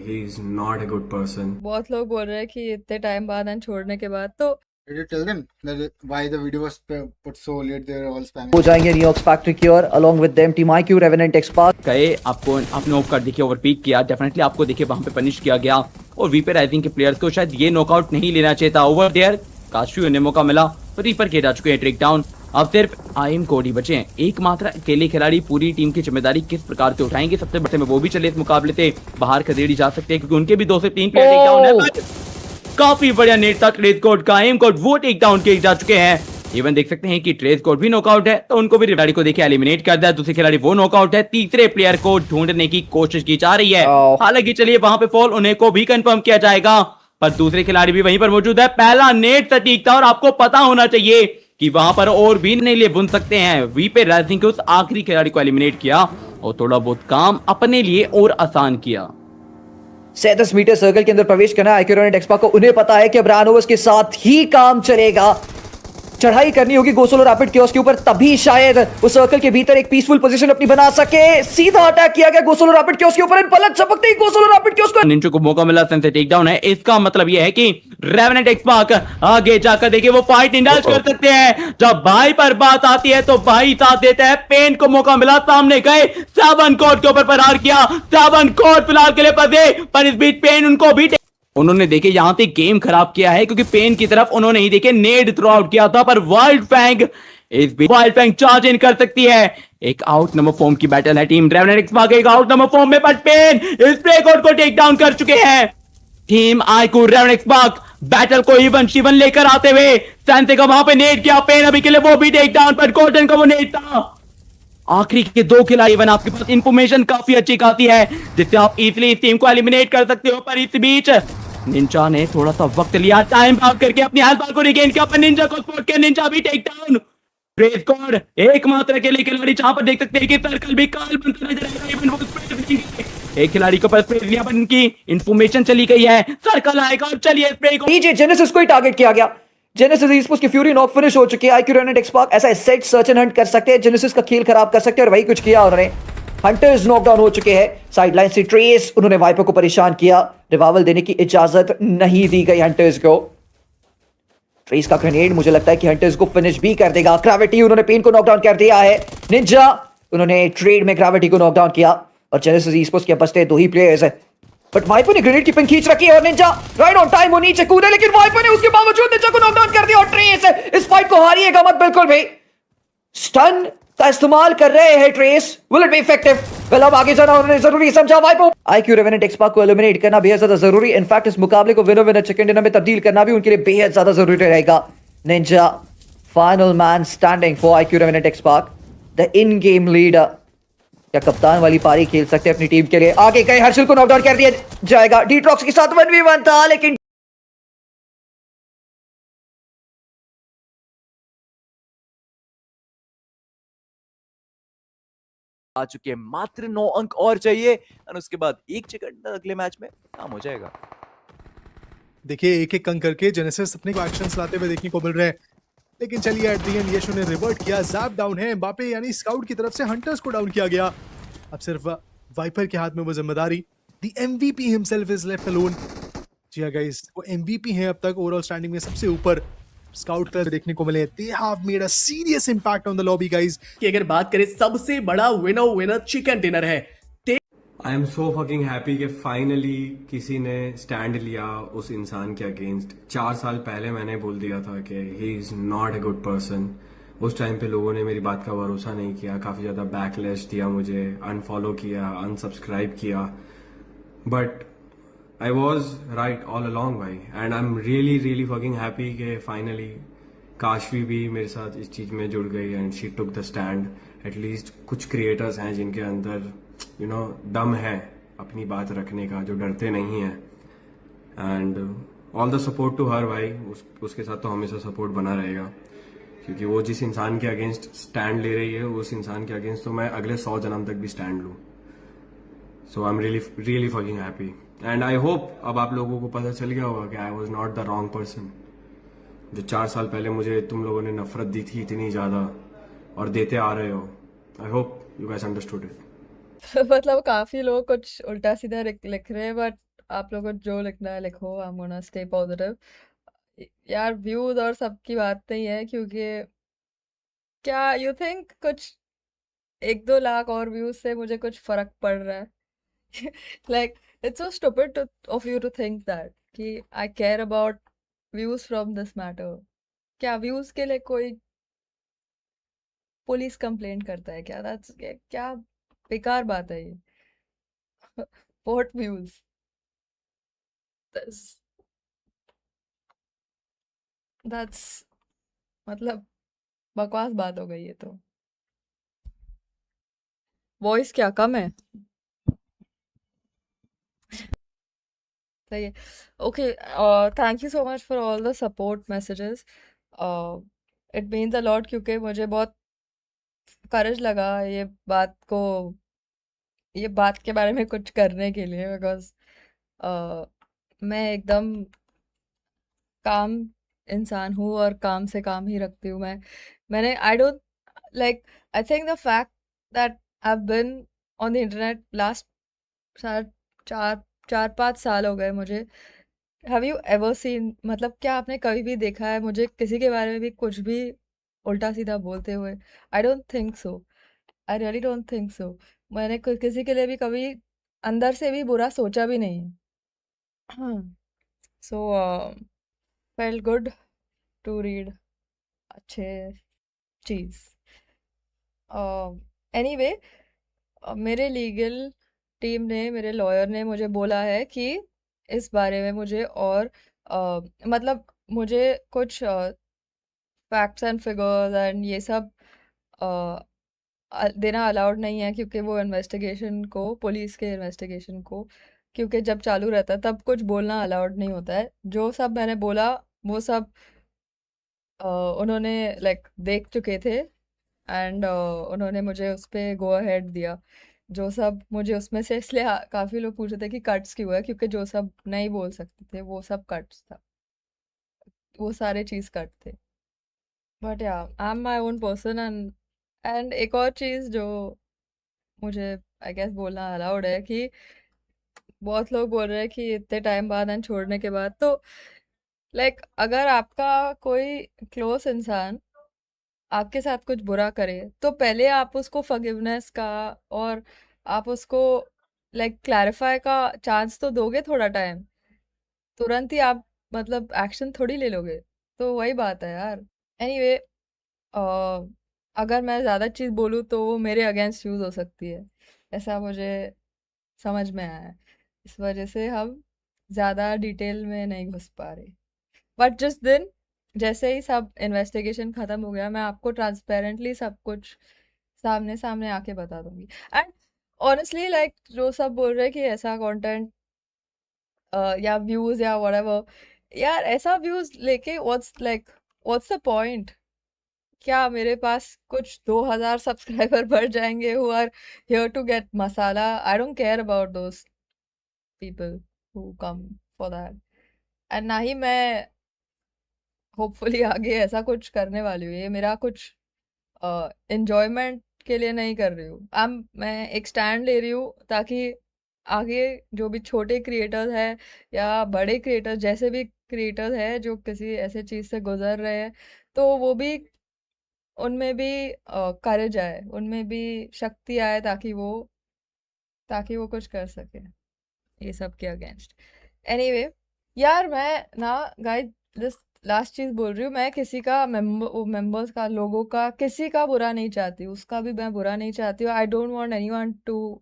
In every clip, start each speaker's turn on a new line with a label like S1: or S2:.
S1: He is not a good person.
S2: बहुत लोग बोल रहे हैं कि इतने टाइम बाद एंड छोड़ने के बाद तो
S3: Did you tell them that why the video was put so late? They were all spamming.
S4: हो जाएंगे न्यूयॉर्क फैक्ट्री की ओर along with them team IQ Revenant Xpark
S5: गए आपको आपने ऑफ कर देखिए ओवरपीक किया डेफिनेटली आपको देखिए वहां पे पनिश किया गया और वीपर राइजिंग के प्लेयर्स को शायद ये नॉकआउट नहीं लेना चाहिए था ओवर देयर काशवी उन्हें मौका मिला तो रीपर किए जा चुके हैं ट्रेक डाउन अब सिर्फ आईएम कोडी बचे हैं एकमात्र अकेले खिलाड़ी पूरी टीम की जिम्मेदारी किस प्रकार से उठाएंगे सबसे बड़े में वो भी चले इस मुकाबले से बाहर खदेड़ी जा सकते हैं क्योंकि उनके भी 2 से 3 प्लेयर टेक डाउन है but काफी बढ़िया नेट था ट्रेस कोड का आईएम कोड वो टेक डाउन किए जा चुके हैं इवन देख सकते हैं कि ट्रेस कोड भी नॉकआउट है तो उनको भी खिलाड़ी को देखिए एलिमिनेट कर दिया दूसरे खिलाड़ी वो नॉकआउट है तीसरे प्लेयर को ढूंढने की कोशिश की जा रही है हालांकि चलिए वहां पे फॉल उन्हें को भी कंफर्म किया जाएगा पर दूसरे खिलाड़ी भी वहीं पर मौजूद है पहला नेट सटीक था और आपको पता होना चाहिए कि वहां पर और भी नहीं लिए बुन सकते हैं वीपे राइजिंग के उस आखिरी खिलाड़ी को एलिमिनेट किया और थोड़ा बहुत काम अपने लिए और आसान किया
S4: 37 मीटर सर्कल के अंदर प्रवेश करना है IQ रेवेनेंट एक्सपार्क को उन्हें पता है कि अब रानोवर्स के साथ ही काम चलेगा चढ़ाई करनी होगी गोसोलो रैपिड क्योस के ऊपर तभी शायद उस सर्कल के भीतर एक पीसफुल पोजीशन अपनी बना सके सीधा अटैक किया गया गोसोलो रैपिड क्योस के ऊपर पलट चपकते ही गोसोलो रैपिड क्योस को
S5: निंजो को मौका मिला सेंसे टेक डाउन है इसका मतलब यह है कि रेवेनेंट एक्सपार्क आगे जाकर देखिए वो फाइट इंडल्ज कर सकते हैं जब भाई पर बात आती है तो भाई साथ देता है पेन को मौका मिला सामने गए 7 कोड के ऊपर प्रहार किया 7 कोड फिलहाल के लिए फंसे पर इस बीच पेन उनको भी उन्होंने देखे यहां से गेम खराब किया है क्योंकि पेन की तरफ उन्होंने ही देखे नेड थ्रो आउट किया था पर वाइल्ड फैंग इस बीच वाइल्ड फैंग चार्ज इन कर सकती है एक आउट नंबर फॉर्म की बैटल है टीम रेवेनेंट एक्सपार्क एक आउट नंबर फॉर्म में बट पेन इस प्ले कोड को टेक डाउन कर चुके हैं टीम आईक्यू रेवेनेंट एक्सपार्क बैटल को इवन शिवन लेकर आते हुए सैंसे का वहां पे नेट किया पेन अभी के लिए वो भी टेक डाउन पर गोल्डन का वो नेट था आखिरी के 2 खिलाड़ी इवन आपके पास इंफॉर्मेशन काफी अच्छी खासी है जिससे आप इजीली इस टीम को एलिमिनेट कर सकते हो पर इस बीच निंजा ने थोड़ा सा वक्त लिया टाइम पास करके अपनी हेल्थ बार को रिगेन किया पर निंजा को स्पॉट किया निंजा भी टेक डाउन ट्रेस कोड एकमात्र अकेले खिलाड़ी जहां पर देख सकते हैं कि सर्कल भी काल बनता नजर आएगा इवन वो स्प्रे एक खिलाड़ी को पर स्प्रे लिया पर इनकी इंफॉर्मेशन चली गई है सर्कल आएगा और चलिए स्प्रे को
S4: नीचे जेनेसिस को ही टारगेट किया गया जेनेसिस esports की फ्यूरी नॉक फिनिश हो चुकी है IQ रेवेनेंट एक्सपार्क ऐसा सेट सर्च एंड हंट कर सकते हैं जेनेसिस का खेल खराब कर सकते हैं और वही कुछ किया उन्होंने हंटर्स नॉकडाउन हो चुके हैं साइडलाइन से ट्रेस उन्होंने वाइपर को परेशान किया रिवाइवल देने की इजाजत नहीं दी गई हंटर्स को ट्रेस का ग्रेनेड मुझे लगता है कि हंटर्स को फिनिश भी कर देगा ग्रेविटी उन्होंने पेन को नॉकडाउन कर दिया है निंजा उन्होंने ट्रेड में ग्रेविटी को नॉकडाउन किया और जेनेसिस esports के बचते 2 ही प्लेयर्स है बट वाइपर ने ग्रेनेड की पिन खींच रखी है और निंजा राइट ऑन टाइम वो नीचे कूदे लेकिन वाइपर ने उसके बावजूद निंजा को नॉकडाउन कर दिया और ट्रेस इस फाइट को हारिएगा मत बिल्कुल भी स्टन का इस्तेमाल कर रहे हैं trace will it be effective well अब आगे जाना उन्होंने जरूरी समझा वाइपर IQ रेवेनेंट एक्सपार्क को एलिमिनेट करना बेहद ज्यादा जरूरी इनफैक्ट इस मुकाबले को विनर विनर चिकन डिनर में तब्दील करना भी उनके लिए बेहद ज्यादा जरूरी रहेगा ninja final man standing for IQ Revenant Xpark the in game leader क्या कप्तान वाली पारी खेल सकते हैं अपनी टीम के लिए आगे गए हर्षल को नॉकडाउन कर दिया जाएगा डीट्रॉक्स के साथ 1v1 था लेकिन
S6: आ चुके हैं मात्र 9 अंक और चाहिए और उसके बाद 1 चिकन अगले मैच में काम हो जाएगा
S7: देखिए एक एक अंक करके जेनेसिस अपने एक्शंस लाते हुए देखने को मिल रहे हैं लेकिन चलिए एट द एंड यशु ने रिवर्ट किया जैप डाउन है एम्बापे यानी स्काउट की तरफ से हंटर्स को डाउन किया गया अब सिर्फ वाइपर के हाथ में वो जिम्मेदारी the MVP himself is left alone जी हां गाइस वो एमवीपी हैं अब तक ओवरऑल स्टैंडिंग में सबसे ऊपर स्काउट प्लेयर देखने को मिले they have made a serious impact on the lobby guys
S8: कि अगर बात करें सबसे बड़ा विनर चिकन डिनर है
S1: I am so fucking happy कि फाइनली किसी ने स्टैंड लिया उस इंसान के अगेंस्ट 4 साल पहले मैंने बोल दिया था कि he is not a good person उस टाइम पे लोगों ने मेरी बात का भरोसा नहीं किया काफी ज्यादा बैकलैश दिया मुझे अनफॉलो किया अनसब्सक्राइब किया but I was right all along भाई and I am really really fucking happy कि फाइनली काशवी भी मेरे साथ इस चीज में जुड़ गई and she took the stand at least कुछ क्रिएटर्स हैं जिनके अंदर यू नो दम है अपनी बात रखने का जो डरते नहीं हैं and all the support to हर भाई उसके साथ तो हमेशा सपोर्ट बना रहेगा क्योंकि वो जिस इंसान के अगेंस्ट स्टैंड ले रही है उस इंसान के अगेंस्ट तो मैं अगले 100 जन्म तक भी स्टैंड लूँ so I am really really fucking happy and I hope अब आप लोगों को पता चल गया होगा कि I was not the wrong person जो 4 साल पहले मुझे तुम लोगों ने नफरत दी थी इतनी ज्यादा और देते आ रहे हो I hope you guys understood it
S2: मतलब काफी लोग कुछ उल्टा सीधा लिख रहे हैं बट आप लोगों को जो लिखना है लिखो, I am gonna stay positive. यार व्यूज और सबकी बात नहीं है, क्योंकि क्या यू थिंक कुछ 1-2 लाख और व्यूज से मुझे कुछ फर्क पड़ रहा है? Like it's so stupid of you to think that कि I care about views from this matter. क्या व्यूज के लिए कोई पुलिस कंप्लेंट करता है क्या? दैट्स क्या बेकार बात है ये। What views? दैट्स मतलब बकवास बात हो गई है। तो वॉइस क्या कम है? सही है। Okay, thank you so much for all the support messages. It means a lot, क्योंकि मुझे बहुत करेज लगा ये बात के बारे में कुछ करने के लिए, बिकॉज मैं एकदम काम इंसान हूँ और काम से काम ही रखती हूँ। मैंने I don't like, I think the fact that I been on the internet last चार चार 4-5 साल हो गए मुझे। हैव यू एवर सीन, मतलब क्या आपने कभी भी देखा है मुझे किसी के बारे में भी कुछ भी उल्टा सीधा बोलते हुए? I don't think so. I really don't think so. मैंने किसी के लिए भी कभी अंदर से भी बुरा सोचा भी नहीं। सो फेल्ट गुड टू रीड अच्छे चीज। एनीवे, मेरे लीगल टीम ने, मेरे लॉयर ने मुझे बोला है कि इस बारे में मुझे और मतलब मुझे कुछ फैक्ट्स एंड फिगर्स एंड ये सब अ, देना अलाउड नहीं है, क्योंकि वो इन्वेस्टिगेशन को, पुलिस के इन्वेस्टिगेशन को, क्योंकि जब चालू रहता है तब कुछ बोलना अलाउड नहीं होता है। जो सब मैंने बोला वो सब उन्होंने लाइक देख चुके थे, एंड उन्होंने मुझे उस पे गो अहेड दिया। जो सब मुझे उसमें से, इसलिए काफ़ी लोग पूछ रहे थे कि कट्स क्यों है, क्योंकि जो सब नहीं बोल सकते थे वो सब कट्स था, वो सारे चीज़ कट थे। बट या I am my own person. And एक और चीज़ जो मुझे आई गेस बोलना अलाउड है कि बहुत लोग बोल रहे हैं कि इतने टाइम बाद एंड छोड़ने के बाद, तो लाइक अगर आपका कोई क्लोज इंसान आपके साथ कुछ बुरा करे तो पहले आप उसको फॉरगिवनेस का और आप उसको लाइक क्लैरिफाई का चांस तो दोगे थोड़ा टाइम। तुरंत ही आप मतलब एक्शन थोड़ी ले लोगे। तो वही बात है यार। एनीवे, अगर मैं ज़्यादा चीज़ बोलूँ तो वो मेरे अगेंस्ट यूज़ हो सकती है, ऐसा मुझे समझ में आया है। इस वजह से हम ज़्यादा डिटेल में नहीं घुस पा रहे। बट जिस दिन, जैसे ही सब इन्वेस्टिगेशन खत्म हो गया, मैं आपको ट्रांसपेरेंटली सब कुछ सामने सामने आके बता दूंगी। एंड ऑनेस्टली लाइक जो सब बोल रहे हैं कि ऐसा कंटेंट या व्यूज या व्हाटएवर, यार ऐसा व्यूज लेके व्हाट्स द पॉइंट? क्या मेरे पास कुछ 2,000 सब्सक्राइबर बढ़ जाएंगे who are here to get masala? I don't care about those people who come for that. And ना ही मैं होपफुली आगे ऐसा कुछ करने वाली हूँ। ये मेरा कुछ एंजॉयमेंट के लिए नहीं कर रही हूँ। मैं एक स्टैंड ले रही हूँ ताकि आगे जो भी छोटे क्रिएटर्स हैं या बड़े क्रिएटर्स, जैसे भी क्रिएटर्स हैं जो किसी ऐसे चीज़ से गुजर रहे हैं, तो वो भी, उनमें भी करेज आए, उनमें भी शक्ति आए, ताकि वो कुछ कर सके ये सब के अगेंस्ट। एनीवे, यार मैं ना गाइस जस्ट लास्ट चीज बोल रही हूँ, मैं किसी का मेंबर्स का, लोगों का, किसी का बुरा नहीं चाहती हूँ, उसका भी मैं बुरा नहीं चाहती हूँ। I don't want anyone to,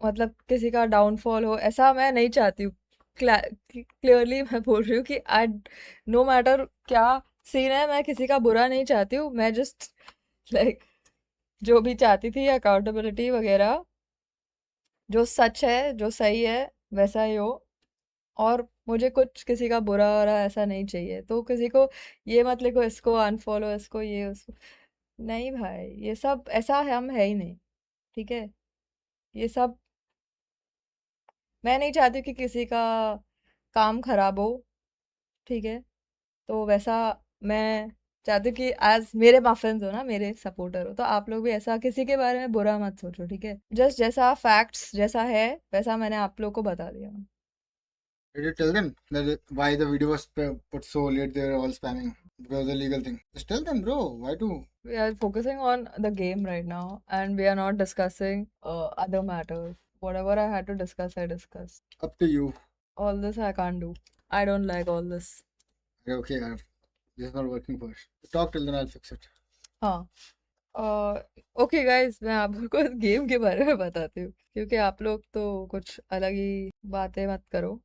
S2: मतलब किसी का डाउनफॉल हो, ऐसा मैं नहीं चाहती हूँ। क्लियरली मैं बोल रही हूँ कि आई, नो मैटर क्या सीन है, मैं किसी का बुरा नहीं चाहती हूँ। मैं जस्ट लाइक जो भी चाहती थी अकाउंटेबिलिटी वगैरह, जो सच है जो सही है वैसा ही हो, और मुझे कुछ किसी का बुरा हो रहा ऐसा नहीं चाहिए। तो किसी को ये मत लिखो इसको अनफॉलो, इसको ये उसको, नहीं भाई, ये सब ऐसा हम है ही नहीं। ठीक है, ये सब मैं नहीं चाहती कि किसी का काम खराब हो। ठीक है, तो वैसा मैं चाहती हूँ कि एज मेरे माफिन्स हो ना, मेरे सपोर्टर हो, तो आप लोग भी ऐसा किसी के बारे में बुरा मत सोचो, ठीक है? जस्ट जैसा फैक्ट्स जैसा है वैसा मैंने आप लोग को बता दिया।
S3: Did you tell them that why the video was put so late? They were all spamming because of the legal thing. Just tell them, bro. Why to?
S2: We are focusing on the game right now, and we are not discussing other matters. Whatever I had to discuss, I discussed.
S3: Up to you.
S2: All this I can't do. I don't like all this.
S3: Okay, this is not working for us. Talk till then, I'll fix it.
S2: हाँ okay guys, मैं आपको इस game के बारे में बताती हूँ, क्योंकि आप लोग तो कुछ अलग ही बातें मत करो।